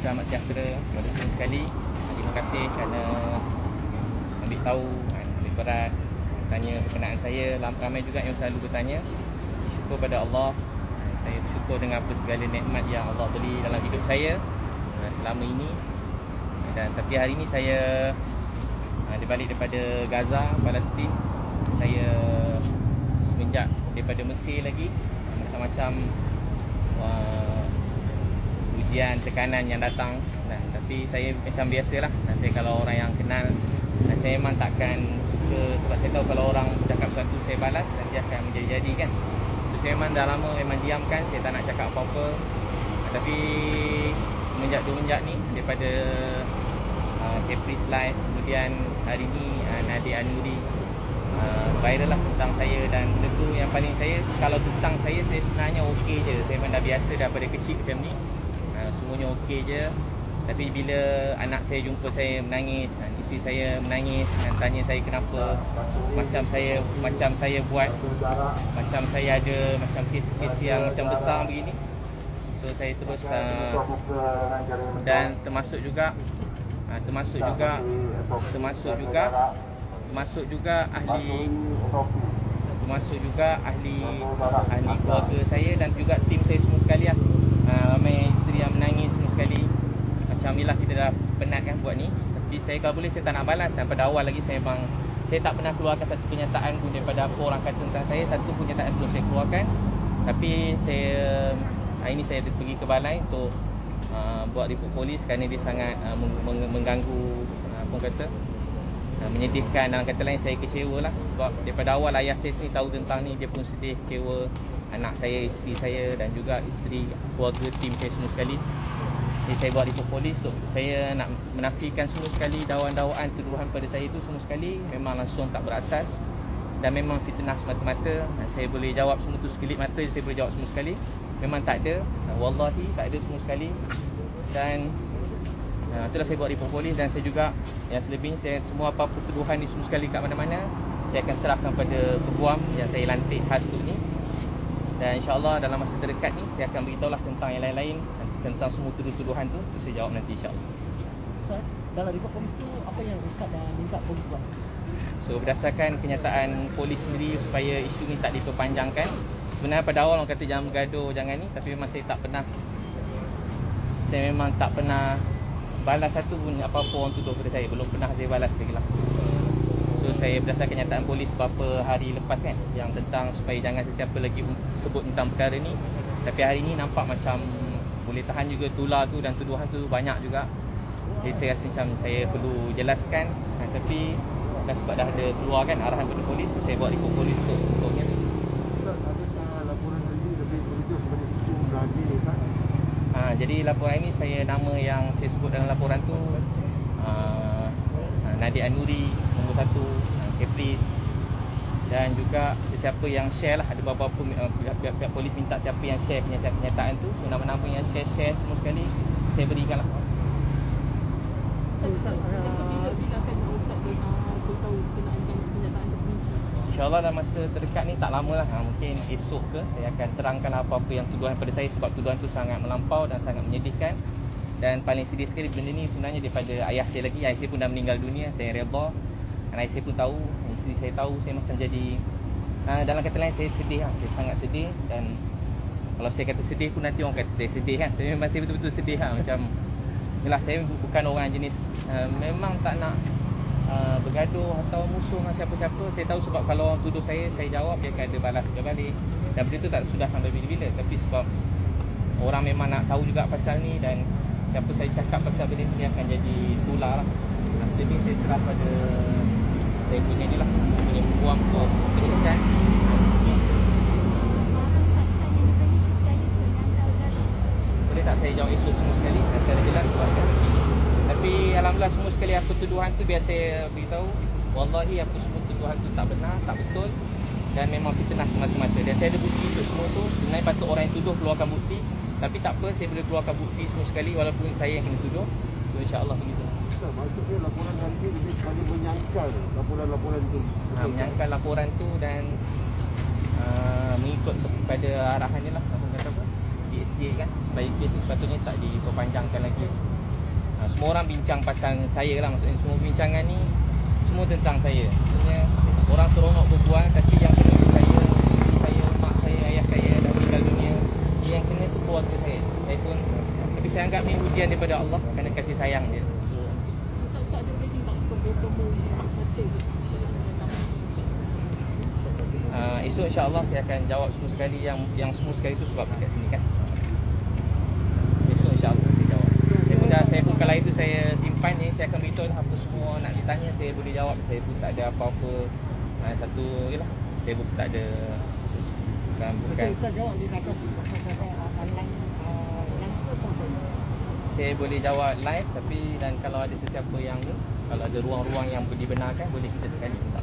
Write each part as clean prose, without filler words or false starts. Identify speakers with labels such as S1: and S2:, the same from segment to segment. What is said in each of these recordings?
S1: selamat sejahtera kepada semua sekali. Terima kasih kerana ambil tahu lebih berat tanya berkenaan saya. Ramai juga yang selalu bertanya. Syukur pada Allah. Saya bersyukur dengan apa segala nikmat yang Allah beri dalam hidup saya selama ini. Dan tapi hari ini saya dibalik daripada Gaza, Palestin. Saya semenjak daripada Mesir lagi, macam-macam ujian, tekanan yang datang. Tapi saya macam biasalah. Saya kalau orang yang kenal, saya memang takkan suka, sebab saya tahu kalau orang cakap sesuatu saya balas, nanti akan menjadi-jadi kan. So, saya memang dah lama memang diamkan, saya tak nak cakap apa-apa. Tapi semenjak ni daripada Caprice Live, kemudian hari ni Nadia Anuri viral lah tentang saya. Dan benda tu yang paling saya, kalau tentang saya sebenarnya okey je. Saya memang dah biasa daripada kecil macam ni, semuanya okey je. Tapi bila anak saya jumpa saya menangis, isteri saya menangis dan tanya saya kenapa, macam saya buat, macam saya ada macam kes-kes yang macam besar begini. So saya terus dan termasuk juga ahli keluarga saya dan juga tim saya semua sekali lah. Ramai isteri yang menangis semua sekali. Macam ni lah, kita dah penat kan buat ni. Tapi saya kalau boleh saya tak nak balas. Dan pada awal lagi saya tak pernah keluarkan satu kenyataan pun daripada apa orang kata tentang saya. Satu kenyataan belum saya keluarkan. Tapi hari ni saya pergi ke balai untuk buat report polis kerana dia sangat mengganggu, menyedihkan. Dalam kata lain, saya kecewa lah. Sebab daripada awal ayah saya sendiri tahu tentang ni, dia pun sedih, kecewa. Anak saya, isteri saya dan juga isteri, keluarga, tim saya semua sekali. Jadi saya buat report polis tu. Saya nak menafikan semua sekali dakwaan tuduhan pada saya itu semua sekali memang langsung tak berasas dan memang fitnah semata-mata. Saya boleh jawab semua tu sekelip mata je, saya boleh jawab semua sekali. Memang tak ada, wallahi tak ada semua sekali. Dan itulah saya buat report polis. Dan saya juga yang selebihnya, saya semua apa-apa tuduhan ni semua sekali kat mana-mana saya akan serahkan pada peguam yang saya lantik khas untuk ni. Dan insyaAllah dalam masa terdekat ni saya akan beritahulah tentang yang lain-lain, tentang semua tuduhan tu saya jawab nanti insyaAllah.
S2: Ustaz, dalam report polis tu apa yang Ustaz dah minta polis buat?
S1: So berdasarkan kenyataan polis sendiri supaya isu ni tak diperpanjangkan. Sebenarnya pada awal orang kata jangan bergaduh, jangan ni. Tapi memang saya memang tak pernah balas satu pun apa-apa orang tuduh pada saya. Belum pernah saya balas lagi lah. So saya berdasarkan kenyataan polis beberapa hari lepas kan, yang tentang supaya jangan sesiapa lagi sebut tentang perkara ni. Tapi hari ni nampak macam boleh tahan juga tular tu dan tuduhan tu banyak juga. Jadi saya rasa macam saya perlu jelaskan. Tapi dah sebab dah ada keluar kan arahan pada polis, so saya buat report polis untuknya.
S3: Laporan ini lebih merujuk kepada isu berani Ustaz.
S1: Jadi laporan ini nama yang saya sebut dalam laporan tu Nadia Anuri nombor 1, Caprice, dan juga sesiapa yang share lah. Ada beberapa pihak polis minta siapa yang share kenyataan tu. So nama-nama yang share semua sekali saya berikan lah. InsyaAllah dalam masa terdekat ni tak lama lah, mungkin esok ke saya akan terangkan apa-apa yang tuduhan pada saya. Sebab tuduhan tu sangat melampau dan sangat menyedihkan. Dan paling sedih sekali benda ni sebenarnya daripada ayah saya lagi. Ayah saya pun dah meninggal dunia, saya redha. Dan ayah saya pun tahu, isteri saya tahu. Saya macam jadi dalam kata lain saya sedih lah. Saya sangat sedih. Dan kalau saya kata sedih pun nanti orang kata saya sedih kan. Tapi memang saya betul-betul sedih lah. Macam yelah, saya bukan orang jenis memang tak nak bergaduh atau musuh dengan siapa-siapa. Saya tahu sebab kalau orang tuduh saya jawab, dia akan ada balas ke balik. Dan benda tu tak sudah sampai bila-bila. Tapi sebab orang memang nak tahu juga pasal ni, dan siapa saya cakap pasal benda ni akan jadi tular lah. Selebih saya serah pada saya punya ni lah, saya punya peguam untuk teruskan. Boleh tak saya jawab isu semua sekali dan secara jelas sebab tapi alhamdulillah semua sekali apa tuduhan tu biar saya beritahu, wallahi apa semua tuduhan tu tak benar, tak betul dan memang fitnah semata-mata. Dan saya ada bukti untuk semua tu. Sebenarnya patut orang yang tuduh keluarkan bukti, tapi tak apa, saya boleh keluarkan bukti semua sekali walaupun saya yang kena tuduh. So insya-Allah begitu.
S3: Maksudnya laporan nanti lebih kepada menyangkal laporan-laporan tu.
S1: Menyangkal laporan tu dan mengikut kepada arahannya lah, apa kata apa, sikit kan, supaya kes ni sepatutnya tak diperpanjangkan lagi. Semua orang bincang pasal saya lah, maksudnya semua bincangan ni semua tentang saya. Maksudnya orang seronok berbual, tapi yang kena saya, mak saya, ayah saya dah meninggal dunia. Yang kena tu keluarga saya. Saya pun, tapi saya anggap ni ujian daripada Allah, kerana kasih sayang dia.
S4: Ustaz ada boleh timbang temu mak baca
S1: Esok insya-Allah saya akan jawab semua sekali yang semua sekali tu sebab dekat sini kan. Esok insya-Allah saya jawab. Saya pun kalau itu saya simpan ni, saya akan beritahu lah apa semua nak ditanya, saya boleh jawab. Saya pun tak ada apa-apa. Satu jelah. Saya pun tak ada bukan.
S2: Ustaz jawab di atas online yang tu apa?
S1: Saya boleh jawab live, tapi dan kalau ada sesiapa yang ni, kalau ada ruang-ruang yang dibenarkan, boleh kita sekali minta.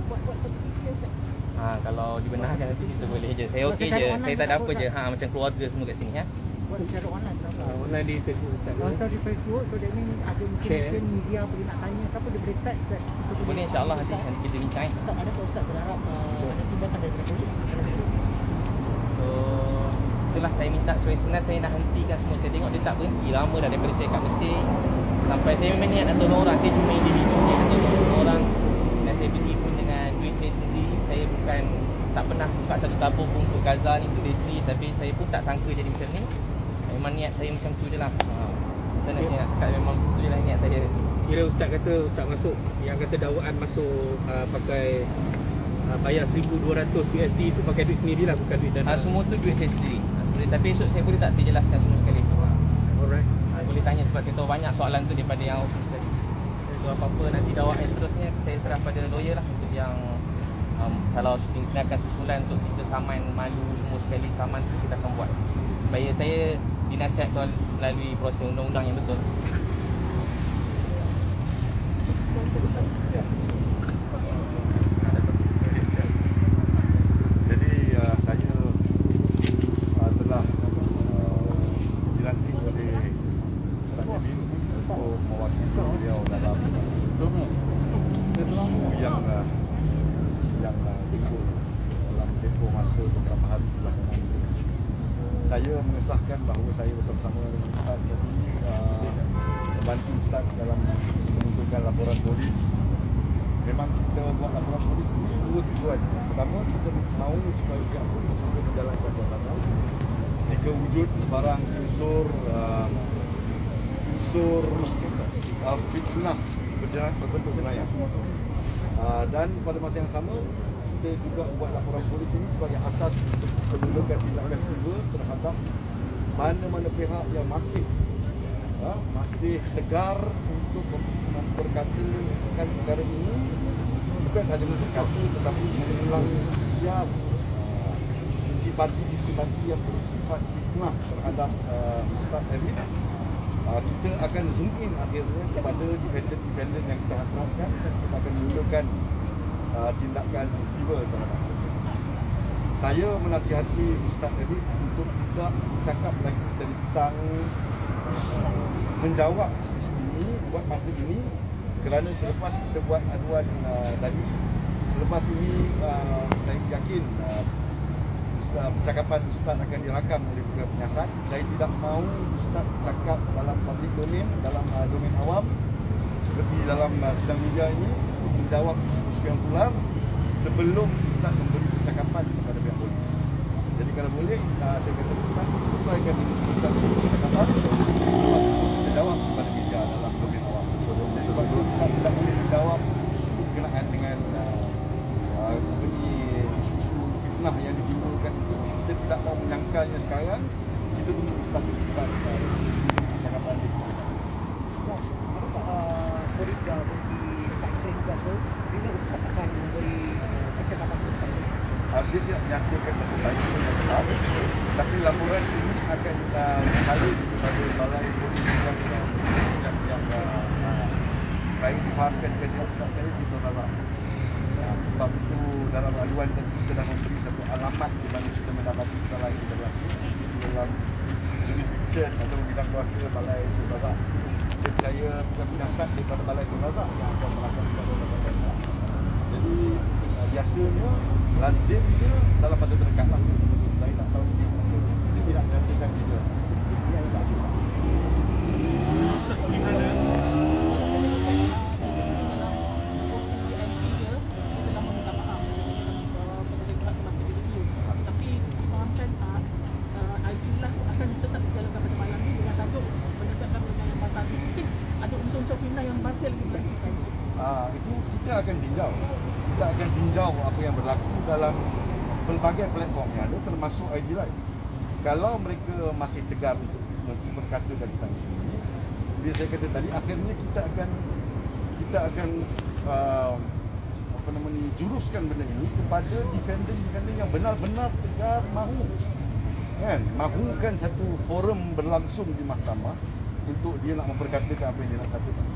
S4: buat sertifikat Ustaz.
S1: Kalau dibenarkan nanti kita boleh je. Saya okey je. Saya tak ada apa je. Macam keluarga semua kat sini
S2: Buat secara online tak apa.
S3: Online di Facebook Ustaz.
S2: Ustaz di Facebook, so that means ada mungkin media boleh nak tanya ke apa, dia boleh tag Ustaz.
S1: Boleh insya-Allah nanti kita bincang.
S2: Ustaz, adakah Ustaz berharap ada tindakan daripada polis?
S1: So, itulah saya minta sebenarnya saya nak hentikan semua. Saya tengok dia tak berhenti lama dah daripada saya kat Mesir. Sampai saya memang niat nak tolong orang. Saya cuma individu ni nak tolong orang. Dan saya pergi pun dengan duit saya sendiri. Saya bukan tak pernah buka satu tabung pun untuk Gaza ni, untuk Desri. Tapi saya pun tak sangka jadi macam ni. Memang niat saya macam tu je lah. Macam mana saya nak cakap, memang macam tu je lah niat saya.
S3: Kira Ustaz kata Ustaz masuk, yang kata dakwaan masuk pakai bayar 1,200 USD tu pakai duit sendiri lah, bukan duit dana.
S1: Semua tu duit saya sendiri. Tapi esok saya boleh tak saya jelaskan semua sekali semua.
S3: Alright.
S1: Boleh tanya sebab saya tahu banyak soalan tu daripada yang semua sekali. So apa-apa nanti dakwaan seterusnya saya serah pada lawyer lah untuk yang kalau tindakan susulan untuk kita saman malu semua sekali, saman tu kita akan buat. Supaya saya dinasihatkan melalui proses undang-undang yang betul.
S5: Jadi saya telah dilantik oleh Ustaz Amin untuk mewakili beliau dalam isu yang timbul dalam tempoh masa beberapa hari belakangan ini. Saya mengesahkan bahawa saya bersama-sama dengan Ustaz tadi membantu Ustaz dalam menentukan laporan polis. Memang kita buat laporan polis ini dua tujuan. Pertama, kita mahu supaya pihak polis juga menjalankan suasana. Jika wujud sebarang unsur fitnah berbentuk jenayah. Dan pada masa yang sama, kita juga buat laporan polis ini sebagai asas untuk memulakan tindakan sivil terhadap mana-mana pihak yang masih tegar untuk memperkatakan perkara ini, bukan sahaja memperkata tetapi mengulang siap intipati yang bersifat fitnah terhadap Ustaz Amin. Kita akan zoom in akhirnya kepada defendant yang kita hasratkan dan kita akan mulakan tindakan sivil terhadap mereka. Saya menasihati Ustaz Amin untuk tidak cakap lagi tentang menjawab isu ini buat masa ini, kerana selepas kita buat aduan tadi, selepas ini saya yakin percakapan Ustaz akan dirakam oleh pihak penyiasat. Saya tidak mahu Ustaz cakap dalam public domain, dalam domain awam seperti dalam sidang media ini untuk menjawab isu-isu yang tular sebelum Ustaz memberi percakapan kepada pihak polis. Jadi kalau boleh, saya kata Ustaz selesaikan Ustaz percakapan, lepas itu kita jawab kepada media dalam domain awam. Sebab itu Ustaz tidak boleh menjawab isu berkenaan dengan isu fitnah yang ditimbulkan itu. Kita tidak mahu menyangkalnya sekarang. Kita tunggu Ustaz bercakap percakapan di
S2: Polis dah bagi tak train juga tu, bila Ustaz akan memberi percakapan kepada polis?
S5: Dia tidak menyatakan satu lain tapi laporan ini akan mengalir kepada balai polis yang saya difahamkan kerja Ustaz saya di Tolala. Sebab itu dalam aduan tadi kita dah memberi satu alamat di mana kita mendapati kesalahan yang berlaku dalam jurisdiction atau bidang kuasa balai Tolala. Saya percaya bukan penyiasat daripada balai Tolala yang akan melakukan tindakan. Jadi biasanya lazimnya dalam masa terdekat lah. Saya tak tahu dia tidak katakan tidak. Itu kita akan tinjau. Kita akan tinjau apa yang berlaku dalam pelbagai platform yang ada, termasuk IG Live. Kalau mereka masih tegar untuk berkata dari tadi sini, bila saya kata tadi, akhirnya kita akan juruskan benda ini kepada defender yang benar-benar tegar mahu, kan, mahukan satu forum berlangsung di mahkamah untuk dia nak memperkatakan apa yang dia nak katakan.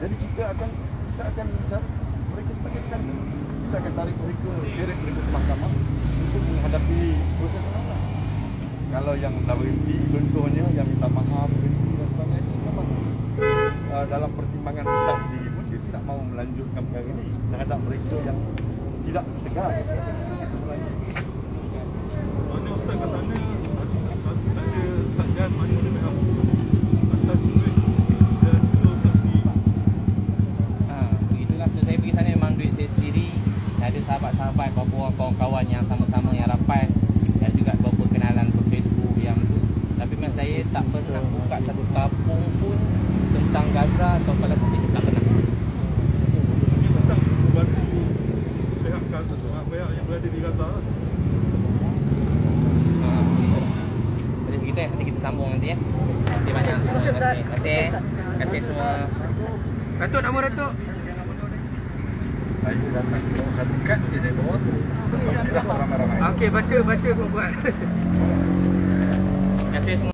S5: Jadi kita akan cari mereka sebagai defender. Kita akan tarik mereka, seret mereka ke mahkamah untuk menghadapi proses undang-undang. Kalau yang dah berhenti, contohnya yang minta maaf, berhenti dan sebagainya, memang dalam pertimbangan ustaz sendiri pun dia tidak mahu melanjutkan perkara ini terhadap mereka yang tidak tegar.
S6: Mana ustaz katanya ada satgas mana memang atas duit dan situasi.
S1: Begitulah. So, saya pergi sana memang duit saya sendiri. Ada sahabat-sahabat, beberapa orang kawan-kawan yang sama-sama yang rapat, dan juga beberapa kenalan per Facebook yang tu. Tapi memang saya tak pernah buka satu tabung pun tentang Gaza atau Palestin, tak pernah.
S6: Ini tentang membantu pihak Gaza, pihak yang berada di Gaza.
S1: Jadi begitu ya, nanti kita sambung nanti ya. Terima kasih banyak semua. Terima kasih semua.
S3: Datuk, nama Datuk?
S5: Saya datang ke satu kad je saya bawa tu. Silakan ramai-ramai.
S3: Okey, baca buat.
S1: Terima kasih semua.